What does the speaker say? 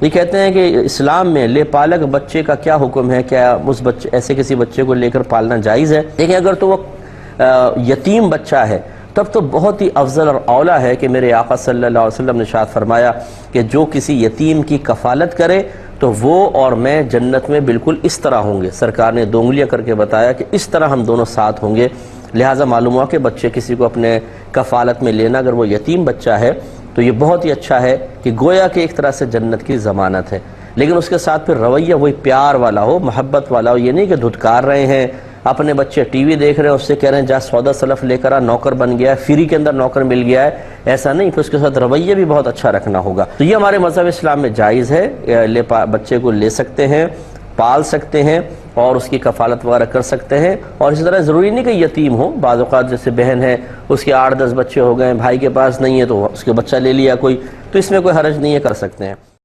ये कहते हैं कि इस्लाम में लेपालक बच्चे का क्या हुक्म है, क्या उस बच्चे ऐसे किसी बच्चे को लेकर पालना जायज़ है। देखिए, अगर तो वो यतीम बच्चा है तब तो बहुत ही अफजल और औला है कि मेरे आका सल्लल्लाहु अलैहि वसल्लम ने इरशाद फरमाया कि जो किसी यतीम की कफ़ालत करे तो वो और मैं जन्नत में बिल्कुल इस तरह होंगे। सरकार ने 2 उंगलियां करके बताया कि इस तरह हम दोनों साथ होंगे। लिहाजा मालूम हुआ कि बच्चे किसी को अपने कफ़ालत में लेना, अगर वो यतीम बच्चा है तो ये बहुत ही अच्छा है कि गोया कि एक तरह से जन्नत की ज़मानत है। लेकिन उसके साथ फिर रवैया वही प्यार वाला हो, मोहब्बत वाला हो। ये नहीं कि धुतकार रहे हैं, अपने बच्चे टीवी देख रहे हैं उससे कह रहे हैं जा सौदा सलफ लेकर आ, नौकर बन गया है, फ्री के अंदर नौकर मिल गया है, ऐसा नहीं। फिर उसके साथ रवैया भी बहुत अच्छा रखना होगा। तो ये हमारे मज़हब इस्लाम में जायज़ है, बच्चे को ले सकते हैं, पाल सकते हैं और उसकी कफ़ालत वगैरह कर सकते हैं। और इसी तरह ज़रूरी नहीं कि यतीम हो, बाज़ औक़ात जैसे बहन है उसके 8-10 बच्चे हो गए, भाई के पास नहीं है तो उसके बच्चा ले लिया कोई, तो इसमें कोई हरज नहीं है, कर सकते हैं।